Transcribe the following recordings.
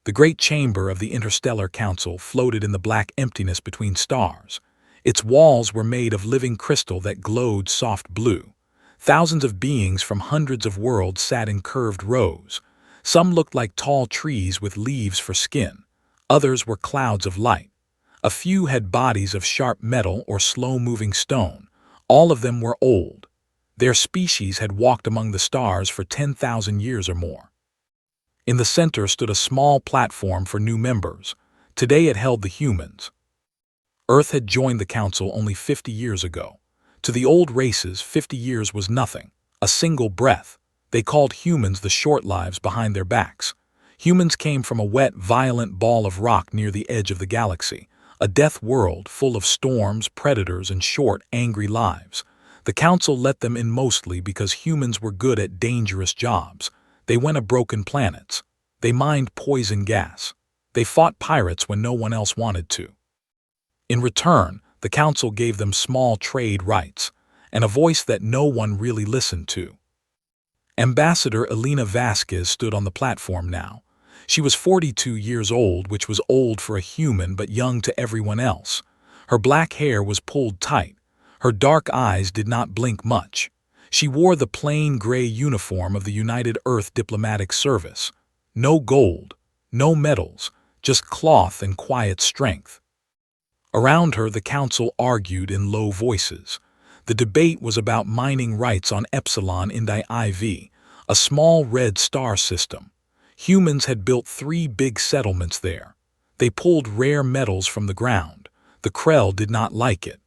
The great chamber of the Interstellar Council floated in the black emptiness between stars. Its walls were made of living crystal that glowed soft blue. Thousands of beings from hundreds of worlds sat in curved rows. Some looked like tall trees with leaves for skin. Others were clouds of light. A few had bodies of sharp metal or slow-moving stone. All of them were old. Their species had walked among the stars for 10,000 years or more. In the center stood a small platform for new members. Today it held the humans. Earth had joined the Council only 50 years ago. To the old races, 50 years was nothing, a single breath. They called humans the short lives behind their backs. Humans came from a wet, violent ball of rock near the edge of the galaxy, a death world full of storms, predators, and short, angry lives. The Council let them in mostly because humans were good at dangerous jobs. They went to broken planets. They mined poison gas. They fought pirates when no one else wanted to. In return, the Council gave them small trade rights and a voice that no one really listened to. Ambassador Elena Vasquez stood on the platform now. She was 42 years old, which was old for a human but young to everyone else. Her black hair was pulled tight. Her dark eyes did not blink much. She wore the plain gray uniform of the United Earth Diplomatic Service. No gold, no medals, just cloth and quiet strength. Around her, the Council argued in low voices. The debate was about mining rights on Epsilon Indi IV, a small red star system. Humans had built 3 big settlements there. They pulled rare metals from the ground. The Krell did not like it.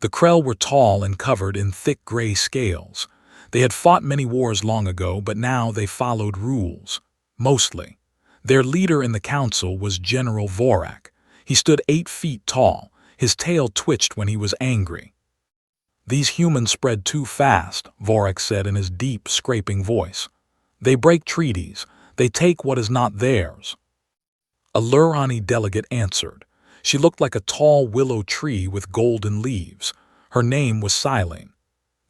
The Krell were tall and covered in thick gray scales. They had fought many wars long ago, but now they followed rules. Mostly. Their leader in the Council was General Vorak. He stood 8 feet tall. His tail twitched when he was angry. "These humans spread too fast," Vorak said in his deep, scraping voice. "They break treaties. They take what is not theirs." A Lurani delegate answered. She looked like a tall willow tree with golden leaves. Her name was Silene.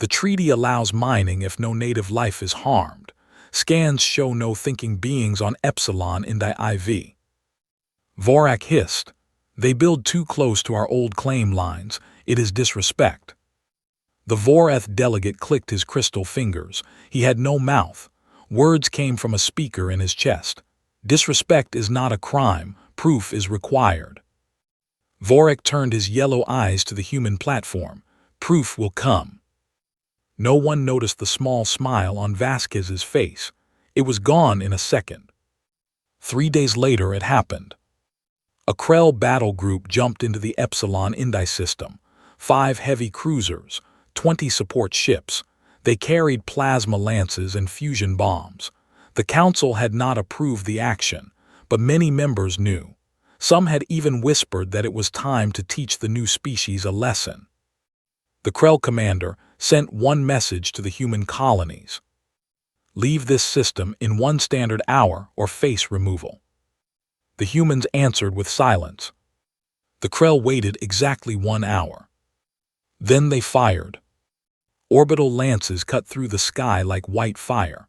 "The treaty allows mining if no native life is harmed. Scans show no thinking beings on Epsilon Indi IV." Vorak hissed. "They build too close to our old claim lines. It is disrespect." The Voreth delegate clicked his crystal fingers. He had no mouth. Words came from a speaker in his chest. "Disrespect is not a crime. Proof is required." Vorak turned his yellow eyes to the human platform. "Proof will come." No one noticed the small smile on Vasquez's face. It was gone in a second. 3 days later it happened. A Krell battle group jumped into the Epsilon Indi system. 5 heavy cruisers, 20 support ships. They carried plasma lances and fusion bombs. The Council had not approved the action, but many members knew. Some had even whispered that it was time to teach the new species a lesson. The Krell commander sent one message to the human colonies: "Leave this system in 1 standard hour or face removal." The humans answered with silence. The Krell waited exactly 1 hour. Then they fired. Orbital lances cut through the sky like white fire.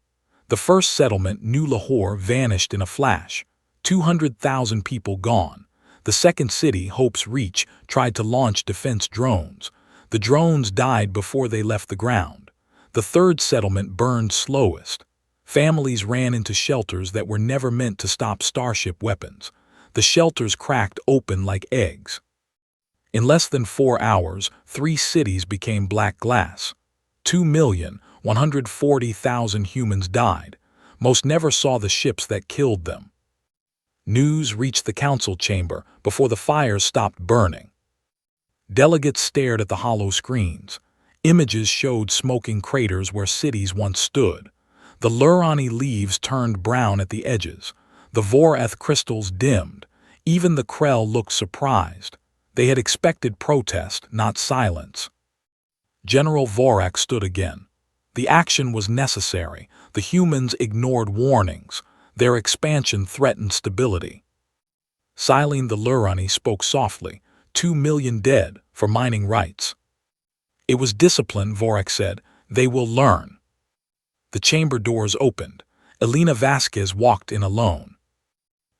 The first settlement, New Lahore, vanished in a flash. 200,000 people gone. The second city, Hope's Reach, tried to launch defense drones. The drones died before they left the ground. The third settlement burned slowest. Families ran into shelters that were never meant to stop starship weapons. The shelters cracked open like eggs. In less than 4 hours, 3 cities became black glass. 2,140,000 humans died. Most never saw the ships that killed them. News reached the Council chamber before the fires stopped burning. Delegates stared at the hollow screens. Images showed smoking craters where cities once stood. The Lurani leaves turned brown at the edges. The Voreth crystals dimmed. Even the Krell looked surprised. They had expected protest, not silence. General Vorak stood again. The action was necessary. The humans ignored warnings. Their expansion threatened stability. Silene the Lurani spoke softly. 2 million dead for mining rights. "It was discipline," Vorak said. "They will learn." The chamber doors opened. Elena Vasquez walked in alone.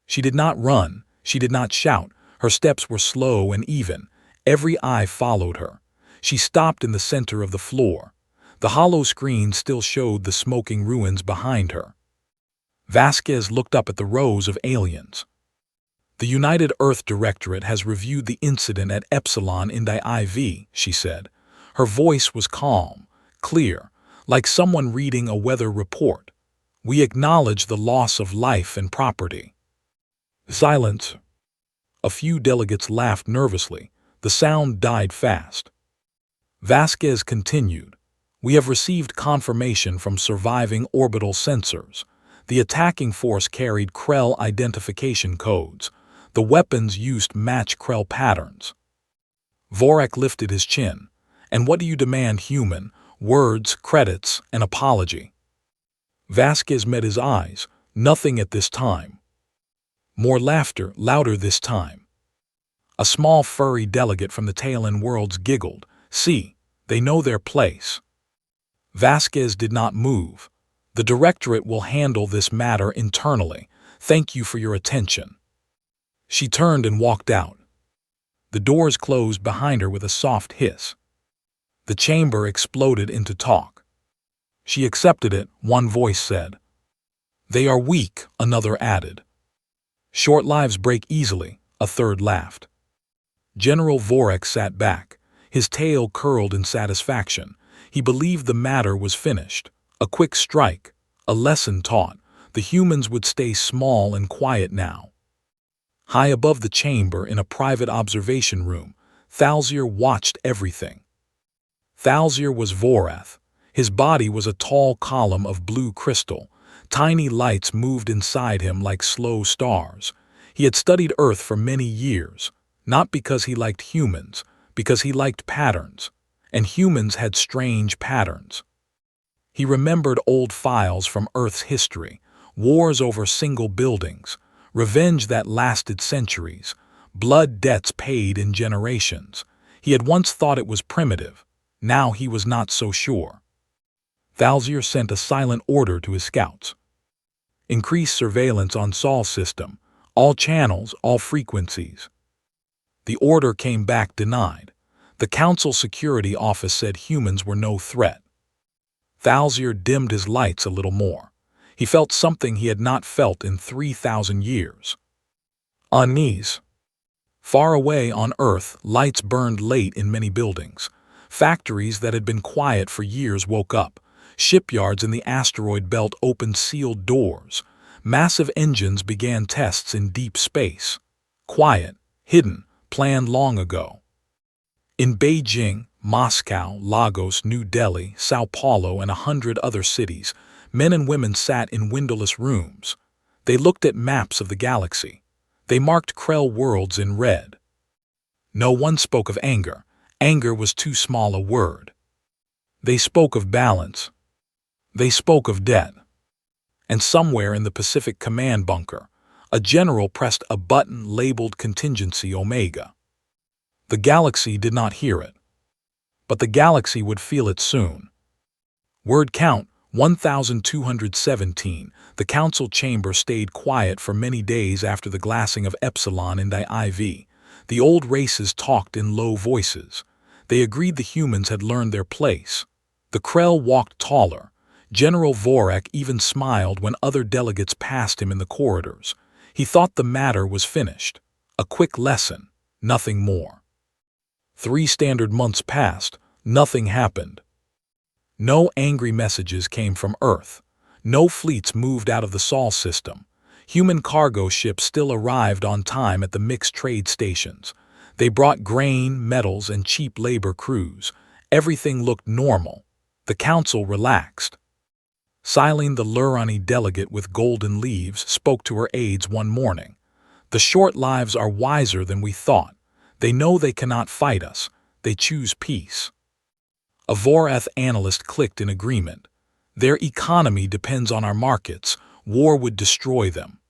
She did not run, she did not shout, her steps were slow and even. Every eye followed her. She stopped in the center of the floor. The hollow screen still showed the smoking ruins behind her. Vasquez looked up at the rows of aliens. "The United Earth Directorate has reviewed the incident at Epsilon Indi IV," she said. Her voice was calm, clear, like someone reading a weather report. "We acknowledge the loss of life and property." Silence. A few delegates laughed nervously. The sound died fast. Vasquez continued, "We have received confirmation from surviving orbital sensors. The attacking force carried Krell identification codes. The weapons used match Krell patterns." Vorak lifted his chin. "And what do you demand, human? Words, credits, an apology." Vasquez met his eyes. "Nothing at this time." More laughter, louder this time. A small furry delegate from the Tailend worlds giggled. "See, they know their place." Vasquez did not move. "The Directorate will handle this matter internally. Thank you for your attention." She turned and walked out. The doors closed behind her with a soft hiss. The chamber exploded into talk. "She accepted it," one voice said. "They are weak," another added. "Short lives break easily," a third laughed. General Vorak sat back. His tail curled in satisfaction. He believed the matter was finished. A quick strike, a lesson taught. The humans would stay small and quiet now. High above the chamber, in a private observation room, Thalzir watched everything. Thalzir was Vorath. His body was a tall column of blue crystal. Tiny lights moved inside him like slow stars. He had studied Earth for many years, not because he liked humans, because he liked patterns, and humans had strange patterns. He remembered old files from Earth's history, wars over single buildings, revenge that lasted centuries, blood debts paid in generations. He had once thought it was primitive. Now he was not so sure. Thalzir sent a silent order to his scouts. "Increase surveillance on Sol system, all channels, all frequencies." The order came back denied. The Council Security Office said humans were no threat. Thalzir dimmed his lights a little more. He felt something he had not felt in 3,000 years. Unease. Far away on Earth, lights burned late in many buildings. Factories that had been quiet for years woke up. Shipyards in the asteroid belt opened sealed doors. Massive engines began tests in deep space. Quiet, hidden, planned long ago. In Beijing, Moscow, Lagos, New Delhi, Sao Paulo, and 100 other cities, men and women sat in windowless rooms. They looked at maps of the galaxy. They marked Krell worlds in red. No one spoke of anger. Anger was too small a word. They spoke of balance. They spoke of debt. And somewhere in the Pacific Command bunker, a general pressed a button labeled Contingency Omega. The galaxy did not hear it. But the galaxy would feel it soon. Word count 1,217. The council chamber stayed quiet for many days after the glassing of Epsilon Indi IV. The old races talked in low voices. They agreed the humans had learned their place. The Krell walked taller. General Vorak even smiled when other delegates passed him in the corridors. He thought the matter was finished. A quick lesson, nothing more. 3 standard months passed, nothing happened. No angry messages came from Earth. No fleets moved out of the Sol system. Human cargo ships still arrived on time at the mixed trade stations. They brought grain, metals, and cheap labor crews. Everything looked normal. The council relaxed. Silene, the Lurani delegate with golden leaves, spoke to her aides one morning. "The short lives are wiser than we thought. They know they cannot fight us. They choose peace." A Vorath analyst clicked in agreement. "Their economy depends on our markets. War would destroy them."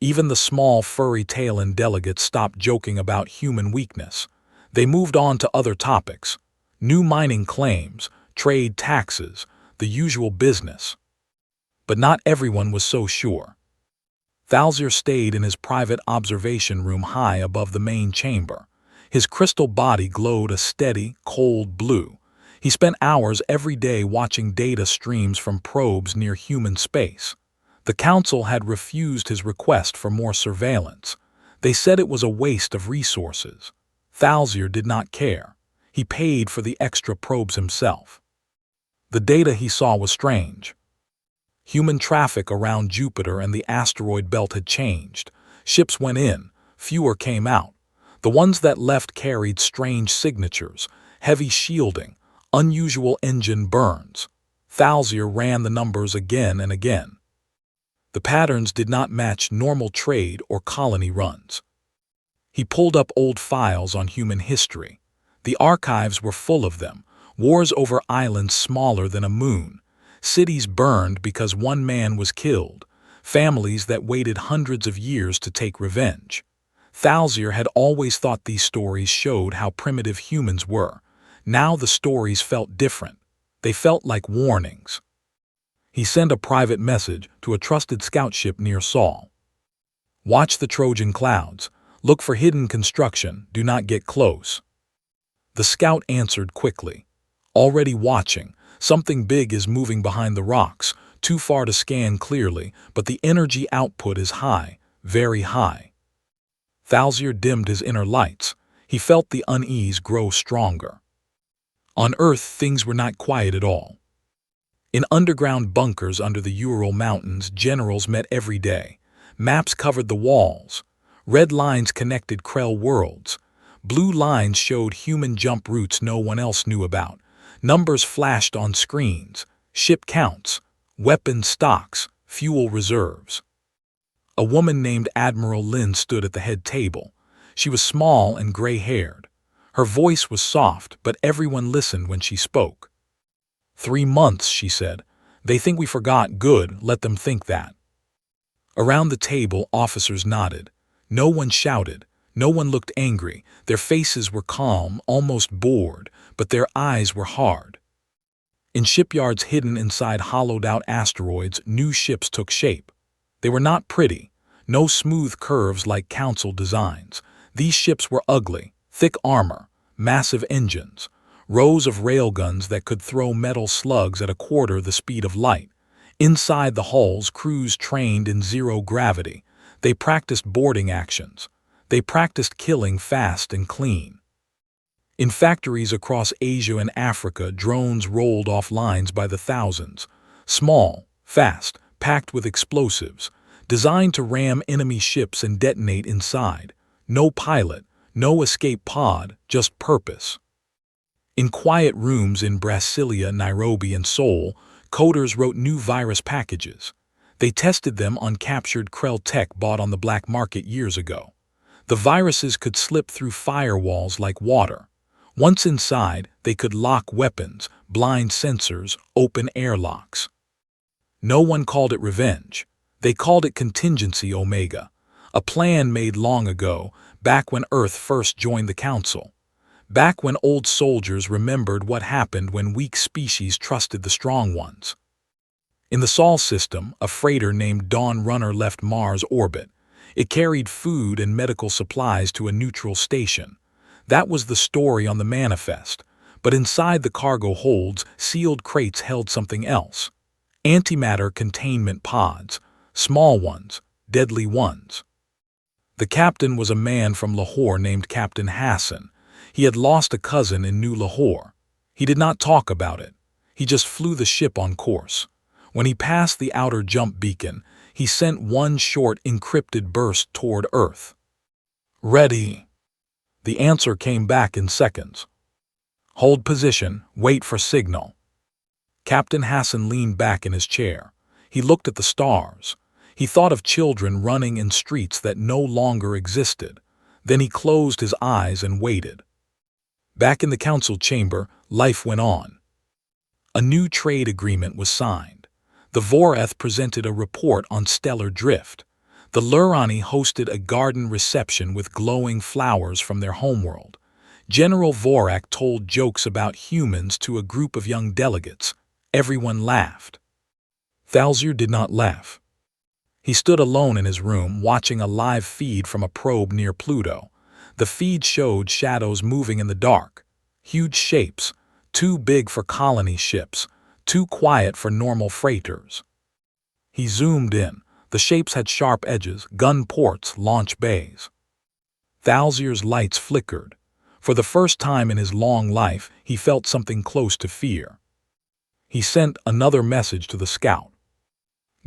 Even the small furry Tailend delegates stopped joking about human weakness. They moved on to other topics. New mining claims, trade taxes, the usual business. But not everyone was so sure. Thalzir stayed in his private observation room high above the main chamber. His crystal body glowed a steady, cold blue. He spent hours every day watching data streams from probes near human space. The Council had refused his request for more surveillance. They said it was a waste of resources. Thalzir did not care. He paid for the extra probes himself. The data he saw was strange. Human traffic around Jupiter and the asteroid belt had changed. Ships went in, fewer came out. The ones that left carried strange signatures, heavy shielding, unusual engine burns. Thalzir ran the numbers again and again. The patterns did not match normal trade or colony runs. He pulled up old files on human history. The archives were full of them, wars over islands smaller than a moon, cities burned because one man was killed, families that waited hundreds of years to take revenge. Thalzir had always thought these stories showed how primitive humans were. Now the stories felt different. They felt like warnings. He sent a private message to a trusted scout ship near Sol. "Watch the Trojan clouds. Look for hidden construction. Do not get close." The scout answered quickly. "Already watching. Something big is moving behind the rocks, too far to scan clearly, but the energy output is high, very high." Thalzir dimmed his inner lights. He felt the unease grow stronger. On Earth, things were not quiet at all. In underground bunkers under the Ural Mountains, generals met every day. Maps covered the walls. Red lines connected Krell worlds. Blue lines showed human jump routes no one else knew about. Numbers flashed on screens, ship counts, weapon stocks, fuel reserves. A woman named Admiral Lin stood at the head table. She was small and gray-haired. Her voice was soft, but everyone listened when she spoke. 3 months, she said. They think we forgot. Good, let them think that. Around the table, officers nodded. No one shouted. No one looked angry. Their faces were calm, almost bored, but their eyes were hard. In shipyards hidden inside hollowed-out asteroids, new ships took shape. They were not pretty. No smooth curves like Council designs. These ships were ugly, thick armor, massive engines, rows of railguns that could throw metal slugs at a quarter the speed of light. Inside the hulls, crews trained in zero gravity. They practiced boarding actions. They practiced killing fast and clean. In factories across Asia and Africa, drones rolled off lines by the thousands. Small, fast, packed with explosives, designed to ram enemy ships and detonate inside. No pilot, no escape pod, just purpose. In quiet rooms in Brasilia, Nairobi, and Seoul, coders wrote new virus packages. They tested them on captured Krell tech bought on the black market years ago. The viruses could slip through firewalls like water. Once inside, they could lock weapons, blind sensors, open airlocks. No one called it revenge. They called it Contingency Omega, a plan made long ago, back when Earth first joined the Council. Back when old soldiers remembered what happened when weak species trusted the strong ones. In the Sol system, a freighter named Dawn Runner left Mars' orbit. It carried food and medical supplies to a neutral station. That was the story on the manifest, but inside the cargo holds, sealed crates held something else. Antimatter containment pods, small ones, deadly ones. The captain was a man from Lahore named Captain Hassan. He had lost a cousin in New Lahore. He did not talk about it. He just flew the ship on course. When he passed the outer jump beacon, he sent one short encrypted burst toward Earth. "Ready." The answer came back in seconds. "Hold position, wait for signal." Captain Hassan leaned back in his chair. He looked at the stars. He thought of children running in streets that no longer existed. Then he closed his eyes and waited. Back in the council chamber, life went on. A new trade agreement was signed. The Voreth presented a report on stellar drift. The Lurani hosted a garden reception with glowing flowers from their homeworld. General Vorak told jokes about humans to a group of young delegates. Everyone laughed. Thalzir did not laugh. He stood alone in his room, watching a live feed from a probe near Pluto. The feed showed shadows moving in the dark, huge shapes, too big for colony ships, too quiet for normal freighters. He zoomed in. The shapes had sharp edges, gun ports, launch bays. Thalzier's lights flickered. For the first time in his long life, he felt something close to fear. He sent another message to the scout.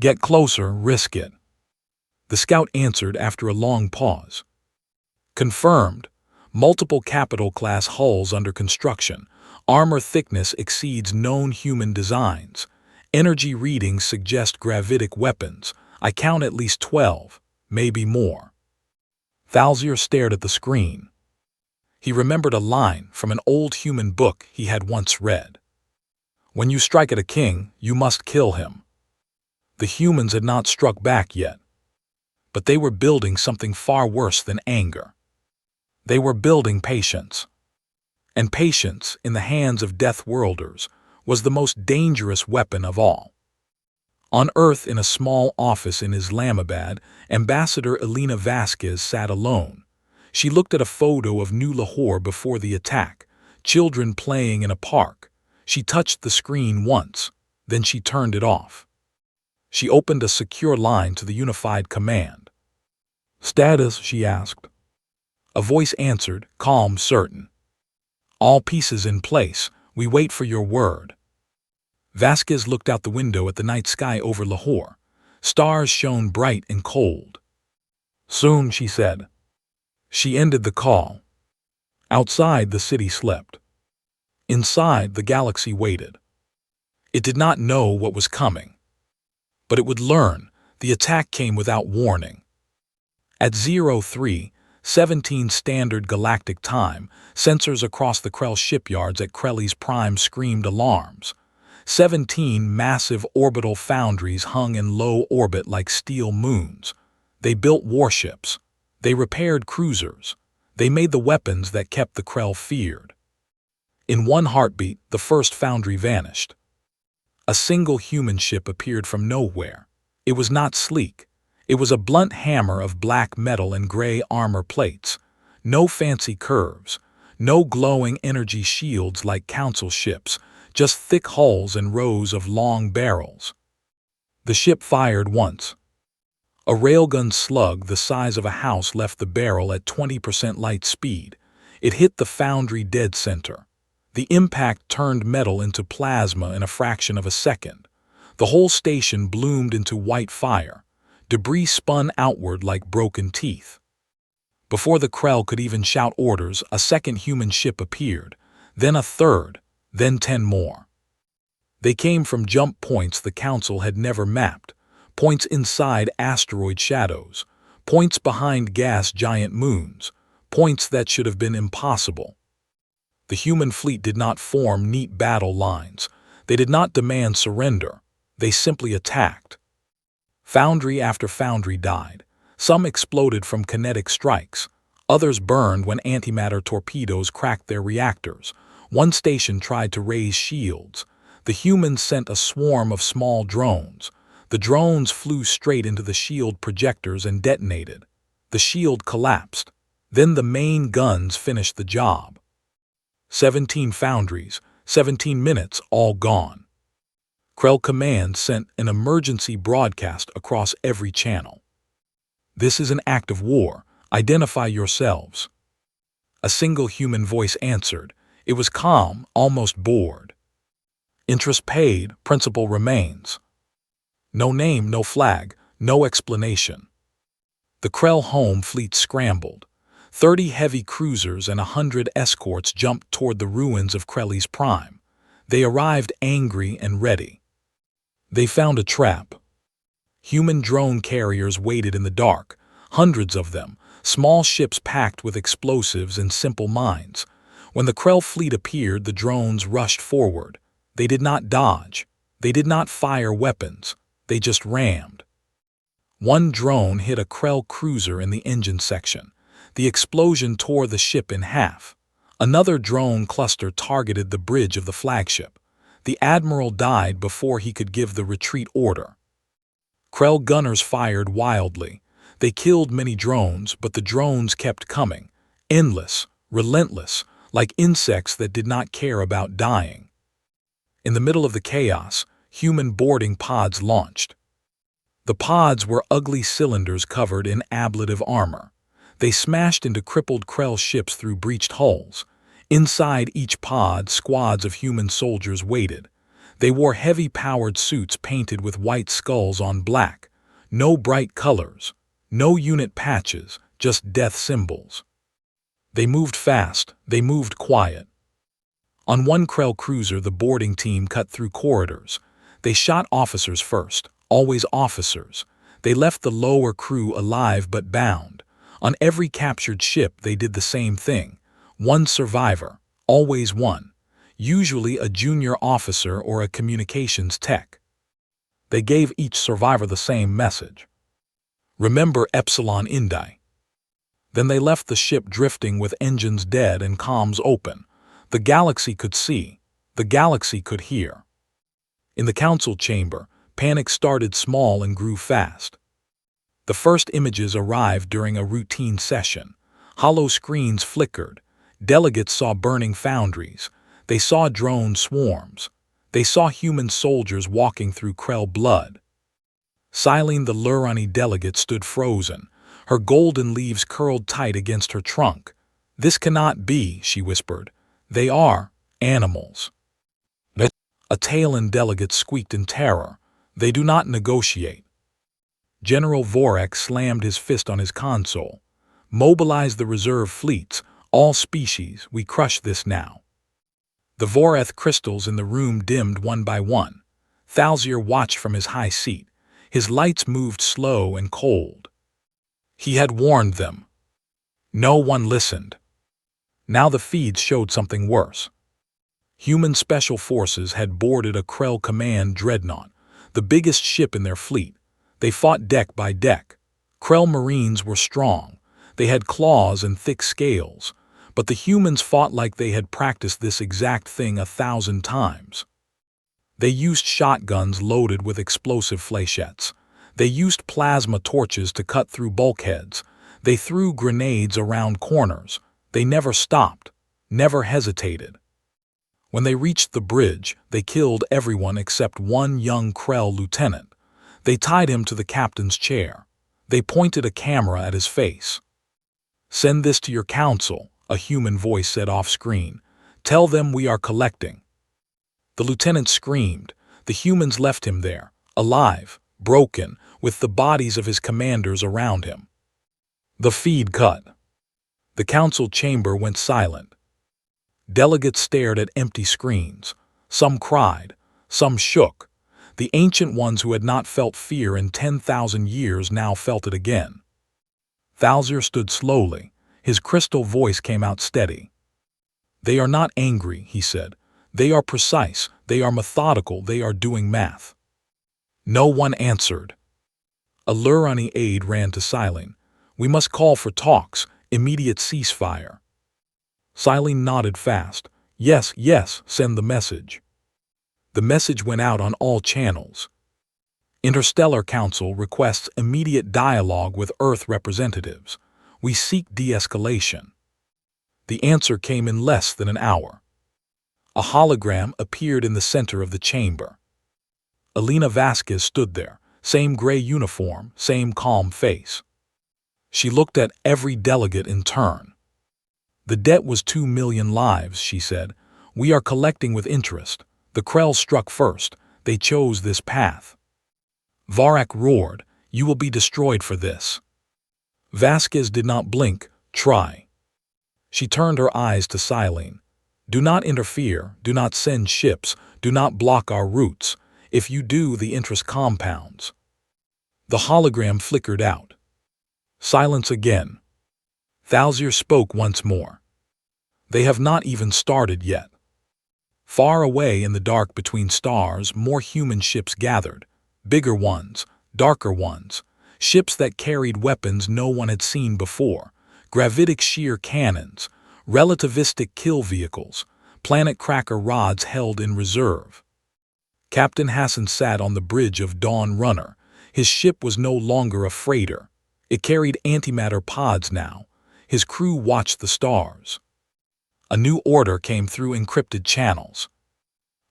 "Get closer, risk it." The scout answered after a long pause. "Confirmed. Multiple capital-class hulls under construction. Armor thickness exceeds known human designs. Energy readings suggest gravitic weapons. I count at least 12, maybe more." Thalzier stared at the screen. He remembered a line from an old human book he had once read. "When you strike at a king, you must kill him." The humans had not struck back yet. But they were building something far worse than anger. They were building patience. And patience, in the hands of Death Worlders, was the most dangerous weapon of all. On Earth, in a small office in Islamabad, Ambassador Elena Vasquez sat alone. She looked at a photo of New Lahore before the attack, children playing in a park. She touched the screen once, then she turned it off. She opened a secure line to the Unified Command. "Status?" she asked. A voice answered, calm, certain. "All pieces in place. We wait for your word." Vasquez looked out the window at the night sky over Lahore. Stars shone bright and cold. "Soon," she said. She ended the call. Outside, the city slept. Inside, the galaxy waited. It did not know what was coming. But it would learn. The attack came without warning. At 03:17 Standard Galactic Time, sensors across the Krell shipyards at Krelli's Prime screamed alarms. 17 massive orbital foundries hung in low orbit like steel moons. They built warships. They repaired cruisers. They made the weapons that kept the Krell feared. In one heartbeat, the first foundry vanished. A single human ship appeared from nowhere. It was not sleek. It was a blunt hammer of black metal and gray armor plates. No fancy curves. No glowing energy shields like council ships. Just thick hulls and rows of long barrels. The ship fired once. A railgun slug the size of a house left the barrel at 20% light speed. It hit the foundry dead center. The impact turned metal into plasma in a fraction of a second. The whole station bloomed into white fire. Debris spun outward like broken teeth. Before the Krell could even shout orders, a second human ship appeared, then a third, then 10 more. They came from jump points the Council had never mapped, points inside asteroid shadows, points behind gas giant moons, points that should have been impossible. The human fleet did not form neat battle lines. They did not demand surrender. They simply attacked. Foundry after foundry died. Some exploded from kinetic strikes. Others burned when antimatter torpedoes cracked their reactors. One station tried to raise shields. The humans sent a swarm of small drones. The drones flew straight into the shield projectors and detonated. The shield collapsed. Then the main guns finished the job. 17 foundries, 17 minutes, all gone. Krell Command sent an emergency broadcast across every channel. "This is an act of war. Identify yourselves." A single human voice answered. It was calm, almost bored. "Interest paid, principal remains." No name, no flag, no explanation. The Krell home fleet scrambled. 30 heavy cruisers and 100 escorts jumped toward the ruins of Krelli's Prime. They arrived angry and ready. They found a trap. Human drone carriers waited in the dark, hundreds of them, small ships packed with explosives and simple mines. When the Krell fleet appeared, the drones rushed forward. They did not dodge. They did not fire weapons. They just rammed. One drone hit a Krell cruiser in the engine section. The explosion tore the ship in half. Another drone cluster targeted the bridge of the flagship. The admiral died before he could give the retreat order. Krell gunners fired wildly. They killed many drones, but the drones kept coming. Endless, relentless, like insects that did not care about dying. In the middle of the chaos, human boarding pods launched. The pods were ugly cylinders covered in ablative armor. They smashed into crippled Krell ships through breached hulls. Inside each pod, squads of human soldiers waited. They wore heavy-powered suits painted with white skulls on black. No bright colors, no unit patches, just death symbols. They moved fast, they moved quiet. On one Krell cruiser, the boarding team cut through corridors. They shot officers first, always officers. They left the lower crew alive but bound. On every captured ship, they did the same thing. One survivor, always one. Usually a junior officer or a communications tech. They gave each survivor the same message. Remember Epsilon Indi. Then they left the ship drifting with engines dead and comms open. The galaxy could see. The galaxy could hear. In the council chamber, panic started small and grew fast. The first images arrived during a routine session. Hollow screens flickered. Delegates saw burning foundries. They saw drone swarms. They saw human soldiers walking through Krell blood. Silene, the Lurani delegate, stood frozen. Her golden leaves curled tight against her trunk. "This cannot be," she whispered. "They are animals." A Talon delegate squeaked in terror. "They do not negotiate." General Vorek slammed his fist on his console. "Mobilize the reserve fleets, all species, we crush this now." The Voreth crystals in the room dimmed one by one. Thalzir watched from his high seat. His lights moved slow and cold. He had warned them. No one listened. Now the feeds showed something worse. Human special forces had boarded a Krell command dreadnought, the biggest ship in their fleet. They fought deck by deck. Krell Marines were strong. They had claws and thick scales. But the humans fought like they had practiced this exact thing 1,000 times. They used shotguns loaded with explosive fléchettes. They used plasma torches to cut through bulkheads. They threw grenades around corners. They never stopped, never hesitated. When they reached the bridge, they killed everyone except one young Krell lieutenant. They tied him to the captain's chair. They pointed a camera at his face. "Send this to your council," a human voice said off-screen. "Tell them we are collecting." The lieutenant screamed. The humans left him there, alive, broken, with the bodies of his commanders around him. The feed cut. The council chamber went silent. Delegates stared at empty screens. Some cried, some shook. The ancient ones who had not felt fear in 10,000 years now felt it again. Thalzir stood slowly. His crystal voice came out steady. "They are not angry," he said. "They are precise, they are methodical, they are doing math." No one answered. A Lurani aide ran to Silene. "We must call for talks, immediate ceasefire." Silene nodded fast. "Yes, yes, send the message." The message went out on all channels. Interstellar Council requests immediate dialogue with Earth representatives. We seek de-escalation. The answer came in less than an hour. A hologram appeared in the center of the chamber. Elena Vasquez stood there, same gray uniform, same calm face. She looked at every delegate in turn. "The debt was 2 million lives," she said. "We are collecting with interest. The Krell struck first. They chose this path." Varak roared, "You will be destroyed for this." Vasquez did not blink. "Try." She turned her eyes to Silene. "Do not interfere, do not send ships, do not block our routes. If you do, the interest compounds." The hologram flickered out. Silence again. Thalzir spoke once more. "They have not even started yet." Far away in the dark between stars, more human ships gathered. Bigger ones, darker ones. Ships that carried weapons no one had seen before. Gravitic shear cannons, relativistic kill vehicles, planet cracker rods held in reserve. Captain Hassan sat on the bridge of Dawn Runner. His ship was no longer a freighter. It carried antimatter pods now. His crew watched the stars. A new order came through encrypted channels.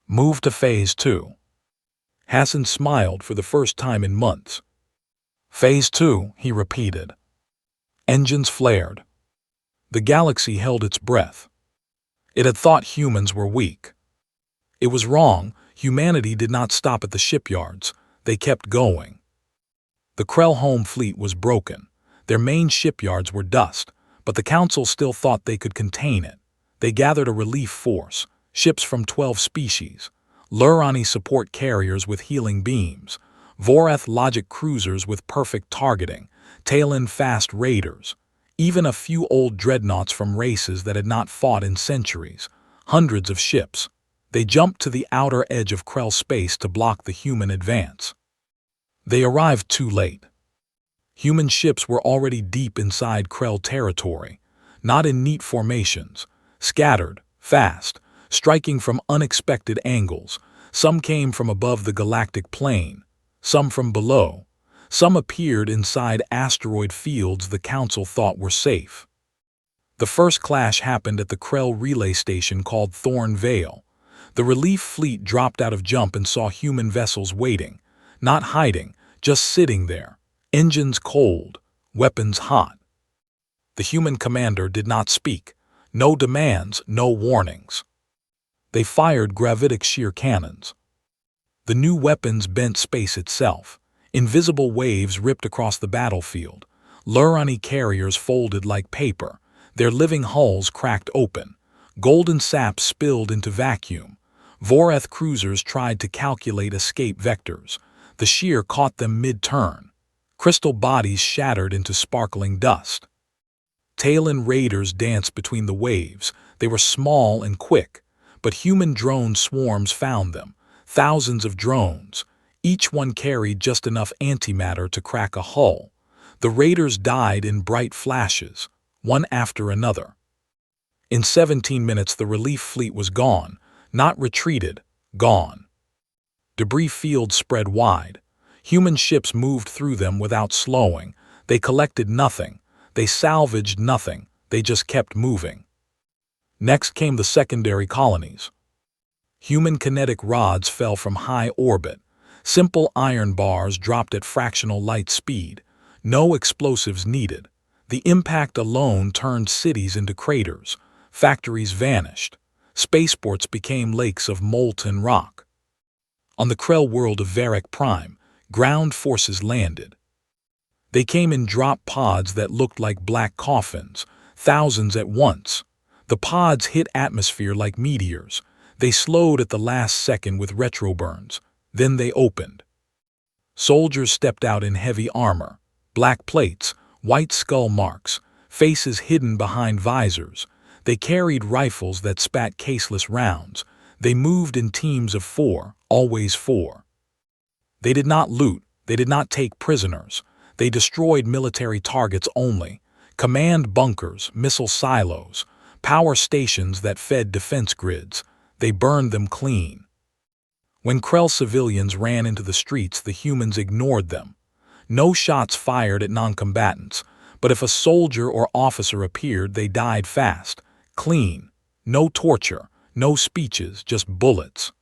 Move to Phase 2. Hassan smiled for the first time in months. Phase 2, he repeated. Engines flared. The galaxy held its breath. It had thought humans were weak. It was wrong. Humanity did not stop at the shipyards. They kept going. The Krell home fleet was broken. Their main shipyards were dust, but the Council still thought they could contain it. They gathered a relief force, ships from 12 species, Lurani support carriers with healing beams, Vorath logic cruisers with perfect targeting, Talon fast raiders, even a few old dreadnoughts from races that had not fought in centuries, hundreds of ships. They jumped to the outer edge of Krell space to block the human advance. They arrived too late. Human ships were already deep inside Krell territory, not in neat formations, scattered, fast, striking from unexpected angles. Some came from above the galactic plane, some from below. Some appeared inside asteroid fields the Council thought were safe. The first clash happened at the Krell relay station called Thorn Vale. The relief fleet dropped out of jump and saw human vessels waiting, not hiding, just sitting there, engines cold, weapons hot. The human commander did not speak. No demands, no warnings. They fired gravitic shear cannons. The new weapons bent space itself. Invisible waves ripped across the battlefield. Lurani carriers folded like paper. Their living hulls cracked open. Golden sap spilled into vacuum. Vorath cruisers tried to calculate escape vectors. The shear caught them mid-turn. Crystal bodies shattered into sparkling dust. Talon raiders danced between the waves. They were small and quick, but human drone swarms found them. Thousands of drones. Each one carried just enough antimatter to crack a hull. The raiders died in bright flashes, one after another. In 17 minutes the relief fleet was gone, not retreated, gone. Debris fields spread wide. Human ships moved through them without slowing. They collected nothing. They salvaged nothing. They just kept moving. Next came the secondary colonies. Human kinetic rods fell from high orbit. Simple iron bars dropped at fractional light speed. No explosives needed. The impact alone turned cities into craters. Factories vanished. Spaceports became lakes of molten rock. On the Krell world of Varric Prime, ground forces landed. They came in drop pods that looked like black coffins, thousands at once. The pods hit atmosphere like meteors. They slowed at the last second with retroburns. Then they opened. Soldiers stepped out in heavy armor, black plates, white skull marks, faces hidden behind visors. They carried rifles that spat caseless rounds. They moved in teams of 4, always 4. They did not loot. They did not take prisoners. They destroyed military targets only. Command bunkers, missile silos, power stations that fed defense grids. They burned them clean. When Krell civilians ran into the streets, the humans ignored them. No shots fired at non-combatants, but if a soldier or officer appeared, they died fast, clean. No torture, no speeches, just bullets.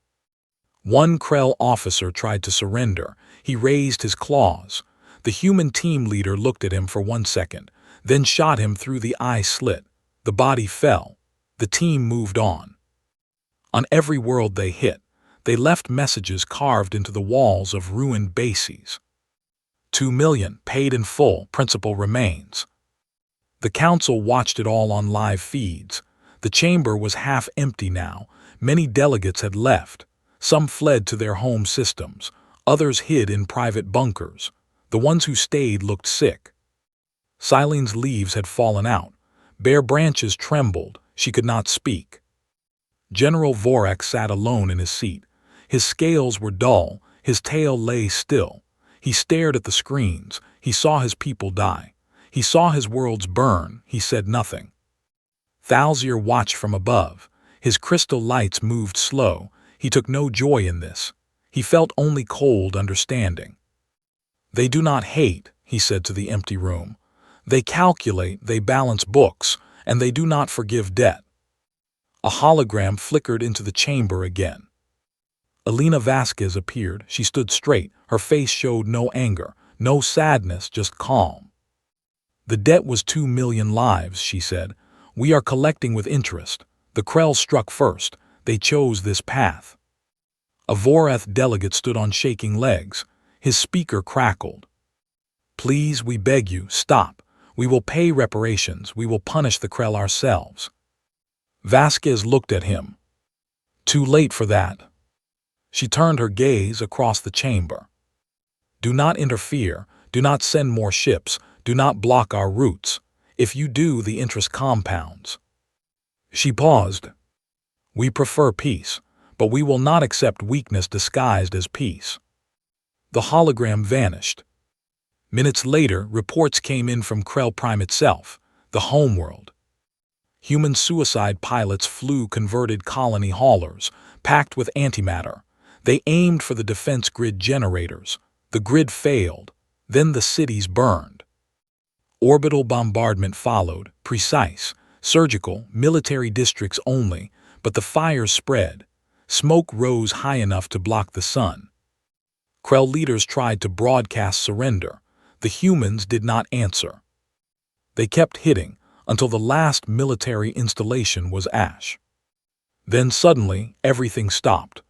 One Krell officer tried to surrender. He raised his claws. The human team leader looked at him for 1 second, then shot him through the eye slit. The body fell. The team moved on. On every world they hit, they left messages carved into the walls of ruined bases. 2 million, paid in full, principal remains. The Council watched it all on live feeds. The chamber was half empty now. Many delegates had left. Some fled to their home systems. Others hid in private bunkers. The ones who stayed looked sick. Silene's leaves had fallen out. Bare branches trembled. She could not speak. General Vorak sat alone in his seat. His scales were dull. His tail lay still. He stared at the screens. He saw his people die. He saw his worlds burn. He said nothing. Thalzir watched from above. His crystal lights moved slow. He took no joy in this. He felt only cold understanding. They do not hate, he said to the empty room. They calculate, they balance books, and they do not forgive debt. A hologram flickered into the chamber again. Elena Vasquez appeared. She stood straight. Her face showed no anger, no sadness, just calm. The debt was 2 million lives, she said. We are collecting with interest. The Krell struck first. They chose this path. A Vorath delegate stood on shaking legs. His speaker crackled. Please, we beg you, stop. We will pay reparations. We will punish the Krell ourselves. Vasquez looked at him. Too late for that. She turned her gaze across the chamber. Do not interfere. Do not send more ships. Do not block our routes. If you do, the interest compounds. She paused. We prefer peace, but we will not accept weakness disguised as peace. The hologram vanished. Minutes later, reports came in from Krell Prime itself, the homeworld. Human suicide pilots flew converted colony haulers, packed with antimatter. They aimed for the defense grid generators. The grid failed. Then the cities burned. Orbital bombardment followed, precise, surgical, military districts only, but the fires spread. Smoke rose high enough to block the sun. Krell leaders tried to broadcast surrender. The humans did not answer. They kept hitting until the last military installation was ash. Then suddenly, everything stopped.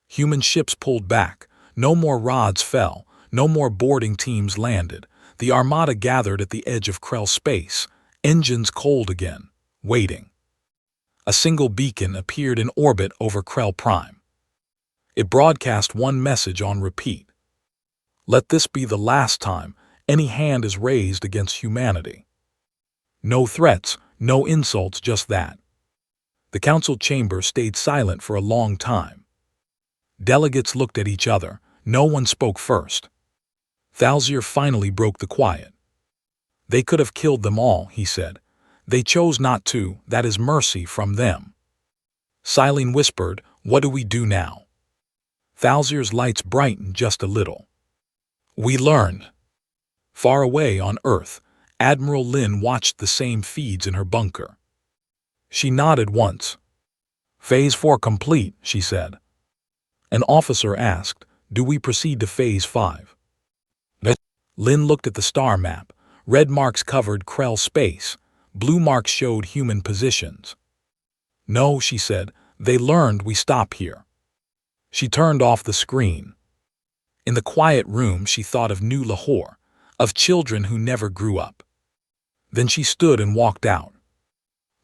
Human ships pulled back. No more rods fell. No more boarding teams landed. The armada gathered at the edge of Krell space, engines cold again, waiting. A single beacon appeared in orbit over Krell Prime. It broadcast one message on repeat. Let this be the last time any hand is raised against humanity. No threats, no insults, just that. The council chamber stayed silent for a long time. Delegates looked at each other. No one spoke first. Thalzir finally broke the quiet. They could have killed them all, he said. They chose not to. That is mercy from them. Silene whispered, what do we do now? Thalzir's lights brightened just a little. We learn. Far away on Earth, Admiral Lin watched the same feeds in her bunker. She nodded once. Phase 4 complete, she said. An officer asked, do we proceed to Phase 5? Lin looked at the star map. Red marks covered Krell space. Blue marks showed human positions. No, she said, they learned we stop here. She turned off the screen. In the quiet room, she thought of New Lahore, of children who never grew up. Then she stood and walked out.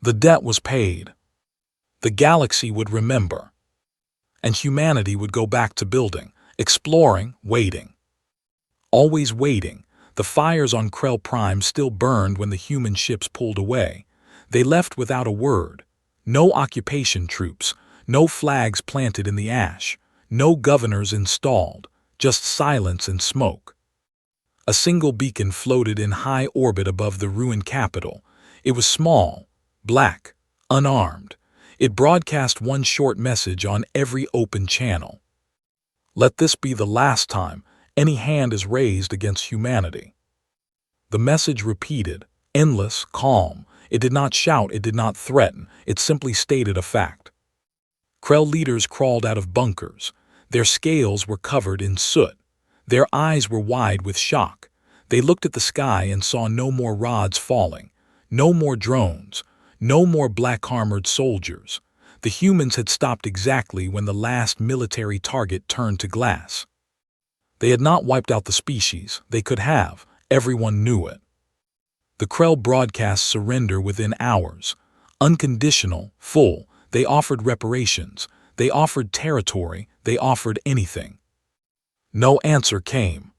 The debt was paid. The galaxy would remember. And humanity would go back to building, exploring, waiting. Always waiting. The fires on Krell Prime still burned when the human ships pulled away. They left without a word. No occupation troops, no flags planted in the ash, no governors installed, just silence and smoke. A single beacon floated in high orbit above the ruined capital. It was small, black, unarmed. It broadcast one short message on every open channel. Let this be the last time any hand is raised against humanity. The message repeated, endless, calm. It did not shout, it did not threaten, it simply stated a fact. Krell leaders crawled out of bunkers. Their scales were covered in soot. Their eyes were wide with shock. They looked at the sky and saw no more rods falling, no more drones, no more black-armored soldiers. The humans had stopped exactly when the last military target turned to glass. They had not wiped out the species. They could have. Everyone knew it. The Krell broadcast surrender within hours. Unconditional, full. They offered reparations. They offered territory. They offered anything. No answer came.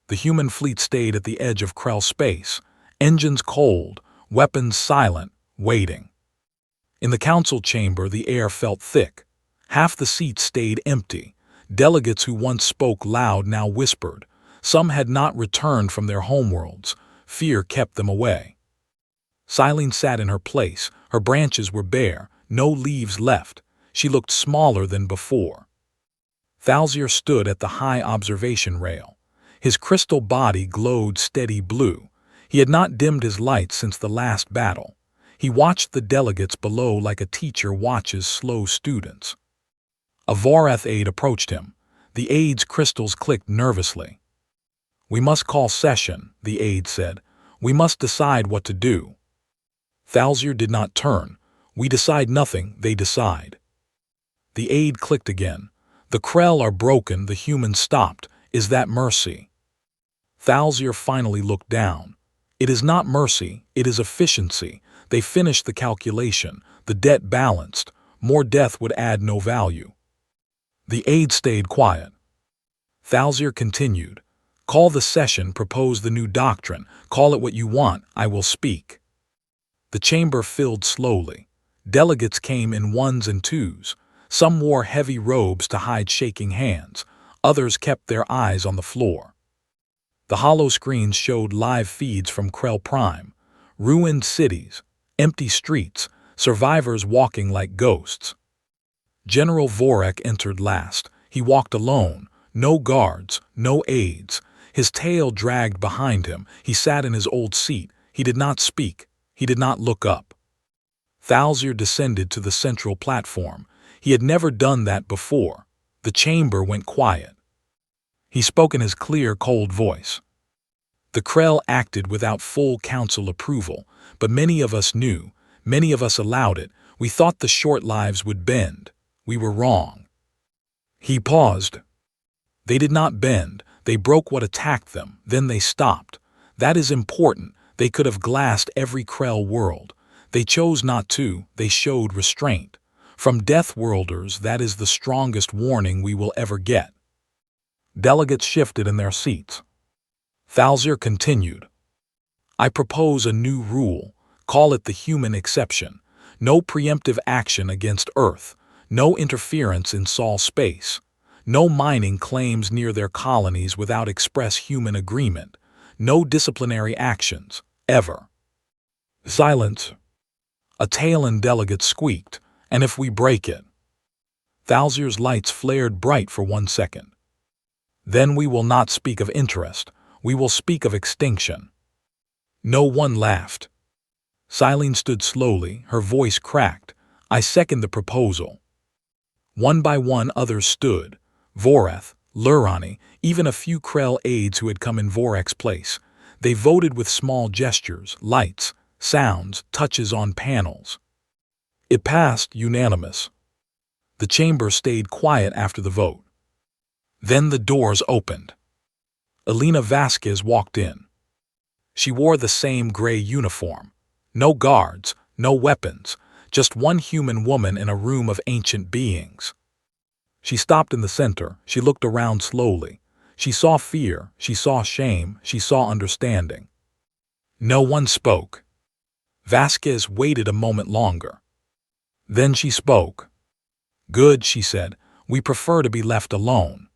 The human fleet stayed at the edge of Krell space, engines cold, weapons silent, waiting. In the council chamber, the air felt thick. Half the seats stayed empty. Delegates who once spoke loud now whispered. Some had not returned from their homeworlds. Fear kept them away. Silene sat in her place. Her branches were bare, no leaves left. She looked smaller than before. Thalzir stood at the high observation rail. His crystal body glowed steady blue. He had not dimmed his lights since the last battle. He watched the delegates below like a teacher watches slow students. A Vorath aide approached him. The aide's crystals clicked nervously. "We must call session," the aide said. "We must decide what to do." Thalzir did not turn. "We decide nothing, they decide." The aide clicked again. "The Krell are broken, the humans stopped. Is that mercy?" Thalzir finally looked down. "It is not mercy, it is efficiency. They finished the calculation, the debt balanced. More death would add no value." The aide stayed quiet. Thalzir continued. "Call the session, propose the new doctrine. Call it what you want, I will speak." The chamber filled slowly. Delegates came in ones and twos. Some wore heavy robes to hide shaking hands. Others kept their eyes on the floor. The hollow screens showed live feeds from Krell Prime. Ruined cities, empty streets, survivors walking like ghosts. General Vorek entered last. He walked alone. No guards, no aides. His tail dragged behind him. He sat in his old seat. He did not speak. He did not look up. Thalzir descended to the central platform. He had never done that before. The chamber went quiet. He spoke in his clear, cold voice. The Krell acted without full council approval, but many of us knew, many of us allowed it. We thought the short lives would bend. We were wrong. He paused. They did not bend. They broke what attacked them. Then they stopped. That is important. They could have glassed every Krell world. They chose not to. They showed restraint. From Death Worlders, that is the strongest warning we will ever get. Delegates shifted in their seats. Thalzir continued. "I propose a new rule. Call it the human exception. No preemptive action against Earth. No interference in Sol space. No mining claims near their colonies without express human agreement. No disciplinary actions, ever." Silence. A Talon delegate squeaked. "And if we break it?" Thalzir's lights flared bright for 1 second. "Then we will not speak of interest. We will speak of extinction." No one laughed. Silene stood slowly, her voice cracked. "I second the proposal." One by one others stood. Vorath, Lurani, even a few Krell aides who had come in Vorek's place. They voted with small gestures, lights, sounds, touches on panels. It passed unanimous. The chamber stayed quiet after the vote. Then the doors opened. Elena Vasquez walked in. She wore the same gray uniform. No guards, no weapons, just one human woman in a room of ancient beings. She stopped in the center. She looked around slowly. She saw fear, she saw shame, she saw understanding. No one spoke. Vasquez waited a moment longer. Then she spoke. "Good," she said. "We prefer to be left alone."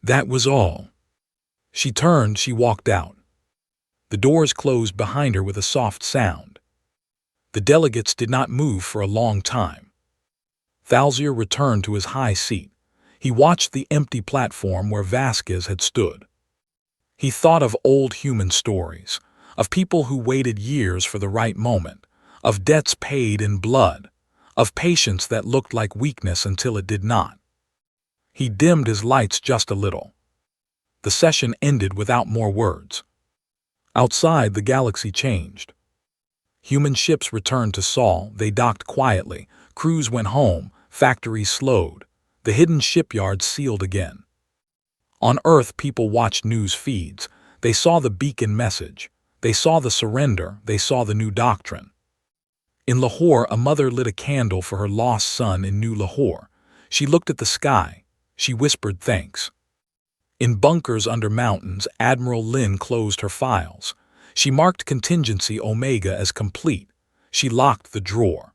That was all. She turned, she walked out. The doors closed behind her with a soft sound. The delegates did not move for a long time. Thalzir returned to his high seat. He watched the empty platform where Vasquez had stood. He thought of old human stories, of people who waited years for the right moment, of debts paid in blood, of patience that looked like weakness until it did not. He dimmed his lights just a little. The session ended without more words. Outside, the galaxy changed. Human ships returned to Sol. They docked quietly. Crews went home. Factories slowed. The hidden shipyards sealed again. On Earth, people watched news feeds. They saw the beacon message. They saw the surrender. They saw the new doctrine. In Lahore, a mother lit a candle for her lost son in New Lahore. She looked at the sky. She whispered thanks. In bunkers under mountains, Admiral Lin closed her files. She marked contingency Omega as complete. She locked the drawer.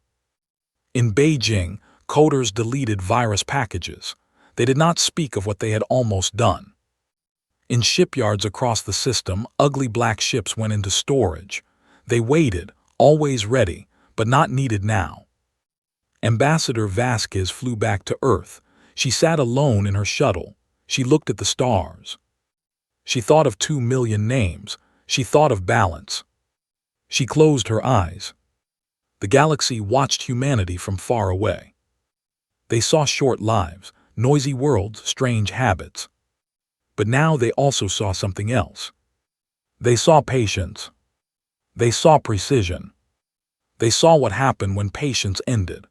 In Beijing, coders deleted virus packages. They did not speak of what they had almost done. In shipyards across the system, ugly black ships went into storage. They waited, always ready, but not needed now. Ambassador Vasquez flew back to Earth. She sat alone in her shuttle. She looked at the stars. She thought of 2 million names. She thought of balance. She closed her eyes. The galaxy watched humanity from far away. They saw short lives, noisy worlds, strange habits. But now they also saw something else. They saw patience. They saw precision. They saw what happened when patience ended.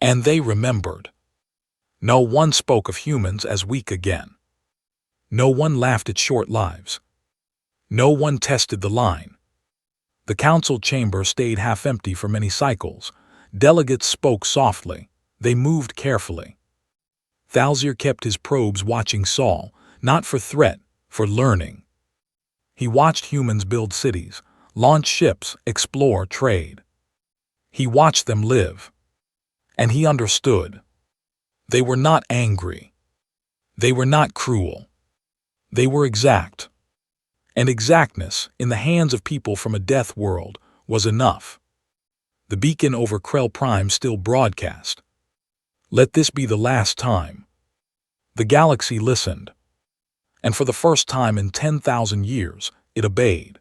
And they remembered. No one spoke of humans as weak again. No one laughed at short lives. No one tested the line. The council chamber stayed half empty for many cycles. Delegates spoke softly. They moved carefully. Thalzir kept his probes watching Saul, not for threat, for learning. He watched humans build cities, launch ships, explore, trade. He watched them live. And he understood. They were not angry. They were not cruel. They were exact. And exactness, in the hands of people from a death world, was enough. The beacon over Krell Prime still broadcast. Let this be the last time. The galaxy listened. And for the first time in 10,000 years, it obeyed.